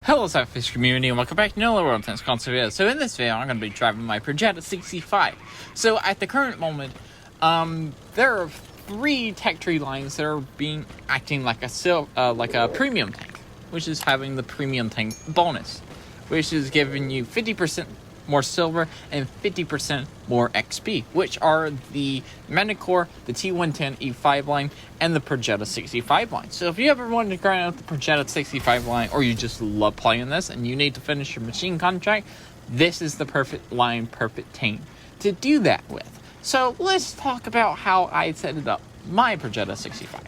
Hello SLAPAFISH community and welcome back to another World Tennis Console video. So in this video I'm going to be driving my Progetto 65. So at the current moment, there are 3 tech tree lines that are acting like a premium tank, which is having the premium tank bonus, which is giving you 50% more silver and 50% more XP, which are the Manicore, the T110 E5 line, and the Progetto 65 line. So if you ever wanted to grind out the Progetto 65 line, or you just love playing this and you need to finish your machine contract, this is the perfect line, perfect tank to do that with. So let's talk about how I set it up, my Progetto 65.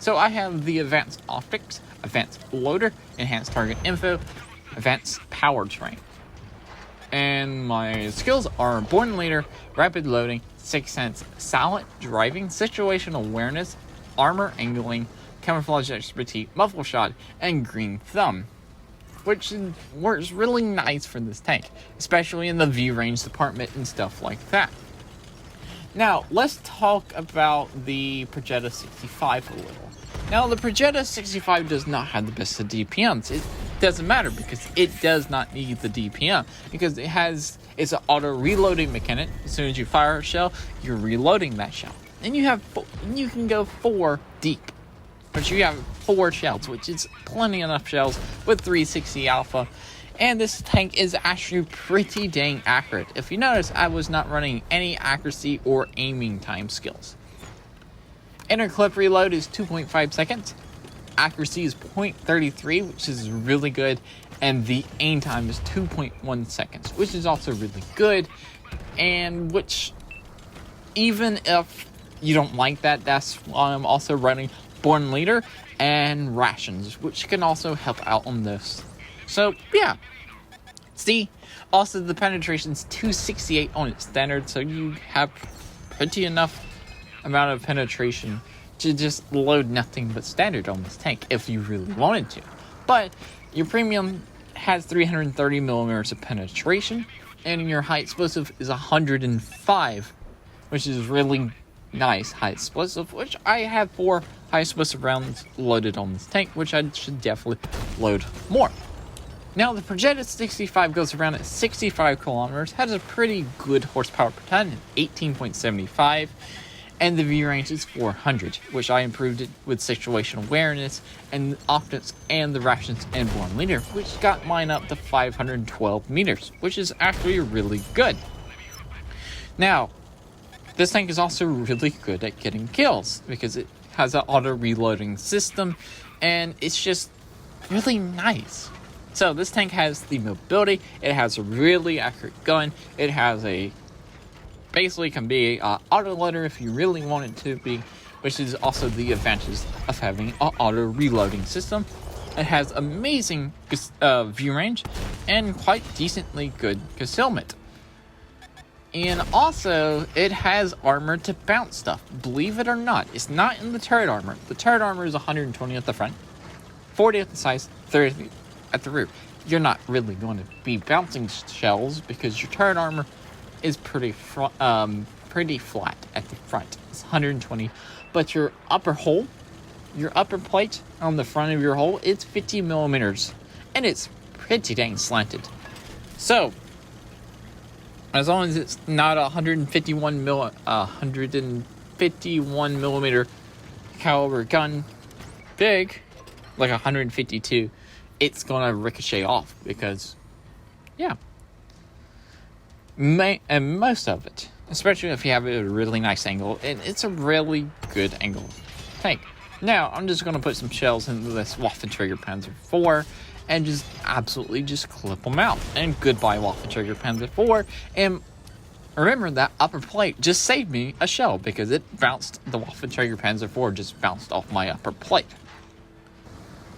So I have the advanced optics, advanced loader, enhanced target info, advanced power train. And my skills are Born Leader, Rapid Loading, Sixth Sense, Silent Driving, Situational Awareness, Armor Angling, Camouflage Expertise, Muffle Shot, and Green Thumb, which works really nice for this tank, especially in the V-range department and stuff like that. Now, let's talk about the Progetto 65 a little. Now, the Progetto 65 does not have the best of DPMs. It doesn't matter because it does not need the DPM because it's an auto reloading mechanic. As soon as you fire a shell, you're reloading that shell, and you can go 4 deep, but you have 4 shells, which is plenty enough shells with 360 alpha. And this tank is actually pretty dang accurate. If you notice, I was not running any accuracy or aiming time skills. Inner clip reload is 2.5 seconds. Accuracy is 0.33, which is really good. And the aim time is 2.1 seconds, which is also really good. And which, even if you don't like that, that's why I'm also running Born Leader and Rations, which can also help out on this. So, yeah. See, also the penetration is 268 on its standard, so you have pretty enough amount of penetration to just load nothing but standard on this tank if you really wanted to. But your premium has 330 millimeters of penetration, and your high explosive is 105, which is really nice high explosive, which I have 4 high explosive rounds loaded on this tank, which I should definitely load more. Now, the Progetto 65 goes around at 65 kilometers, has a pretty good horsepower per ton, 18.75, and the V range is 400, which I improved it with situational awareness and optics and the rations and Born Leader, which got mine up to 512 meters, which is actually really good. Now, this tank is also really good at getting kills because it has an auto reloading system, and it's just really nice. So this tank has the mobility, it has a really accurate gun, it has basically can be an auto loader if you really want it to be, which is also the advantage of having an auto reloading system. It has amazing view range and quite decently good concealment. And also, it has armor to bounce stuff. Believe it or not, it's not in the turret armor. The turret armor is 120 at the front, 40 at the sides, 30 at the rear. You're not really going to be bouncing shells because your turret armor is pretty flat at the front. It's 120, but your upper hole, your upper plate on the front of your hole, it's 50 millimeters, and it's pretty dang slanted. So, as long as it's not 151 millimeter caliber gun big, like 152. It's gonna ricochet off because, yeah. And most of it, especially if you have a really nice angle, and it's a really good angle tank. Now, I'm just gonna put some shells into this Waffentrager Panzer IV and just absolutely just clip them out. And goodbye, Waffentrager Panzer IV. And remember, that upper plate just saved me a shell because it bounced, the Waffentrager Panzer IV just bounced off my upper plate.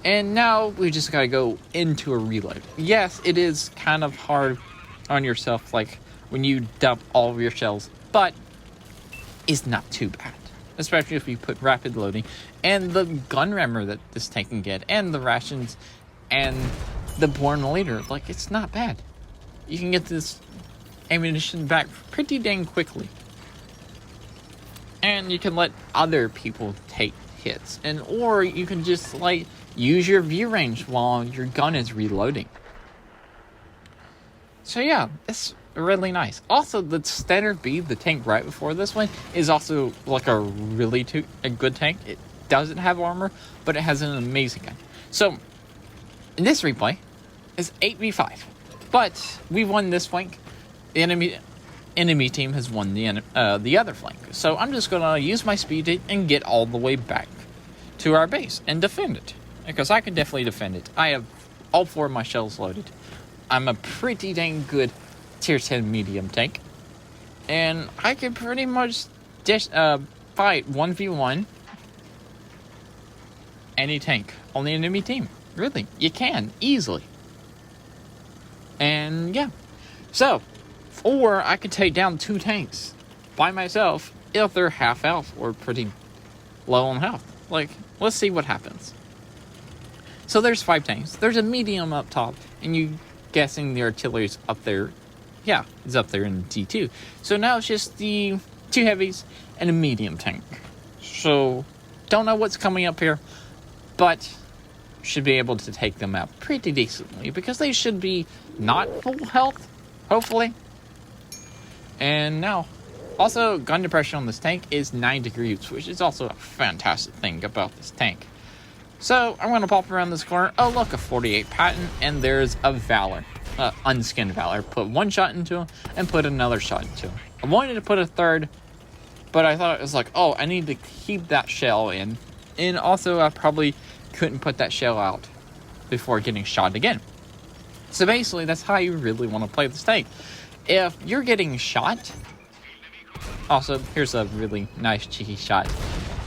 And now we just gotta go into a reload. Yes, it is kind of hard on yourself, like when you dump all of your shells, but it's not too bad. Especially if you put rapid loading and the gun rammer that this tank can get, and the rations, and the Born Leader. Like, it's not bad. You can get this ammunition back pretty dang quickly. And you can let other people take hits, or you can just like use your view range while your gun is reloading. So yeah, it's really nice. Also, the standard B, the tank right before this one, is also like a good tank. It doesn't have armor, but it has an amazing gun. So, in this replay, it's 8v5. But we won this flank. The enemy team has won the other flank. So I'm just gonna use my speed and get all the way back to our base and defend it. Because I can definitely defend it. I have all 4 of my shells loaded. I'm a pretty dang good tier 10 medium tank. And I can pretty much fight 1v1 any tank on the enemy team. Really, you can, easily. And yeah. So, or I could take down 2 tanks by myself if they're half health or pretty low on health. Like, let's see what happens. So there's 5 tanks. There's a medium up top, and you guessing the artillery's up there. Yeah, it's up there in D2. So now it's just the 2 heavies and a medium tank. So, don't know what's coming up here, but should be able to take them out pretty decently because they should be not full health, hopefully. And now, also, gun depression on this tank is 9 degrees, which is also a fantastic thing about this tank. So, I'm going to pop around this corner. Oh, look, a 48 patent, and there's a Valor. Unskinned Valor. Put 1 shot into him, and put another shot into him. I wanted to put a third, but I thought it was like, oh, I need to keep that shell in. And also, I probably couldn't put that shell out before getting shot again. So basically, that's how you really want to play this tank. If you're getting shot... Also, here's a really nice cheeky shot.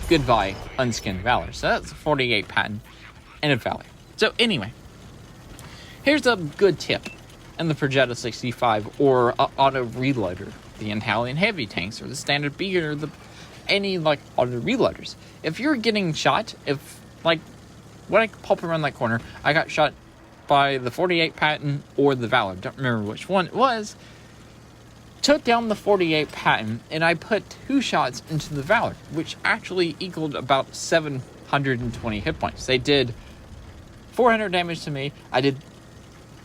Goodbye, Unskinned Valor. So that's a 48 patent and a Valor. So anyway, here's a good tip in the Progetto 65 or auto reloader, the Italian heavy tanks or the standard B or any like auto reloaders. If you're getting shot, when I pop around that corner, I got shot by the 48 patent or the Valor. Don't remember which one it was. Took down the 48 patent, and I put 2 shots into the Valor, which actually equaled about 720 hit points. They did 400 damage to me. I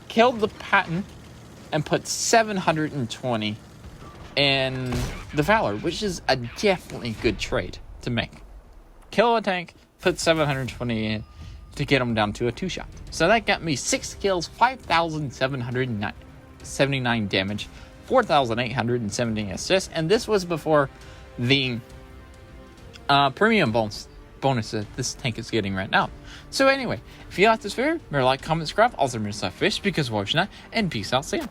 killed the patent and put 720 in the Valor, which is a definitely good trade to make. Kill a tank, put 720 in to get them down to a 2-shot. So that got me 6 kills, 5,779 damage, 4,870 assists, and this was before the premium bonus that this tank is getting right now. So anyway, if you like this video, remember to like, comment, subscribe. Also remember to fish because we're watching that, and peace out, see ya.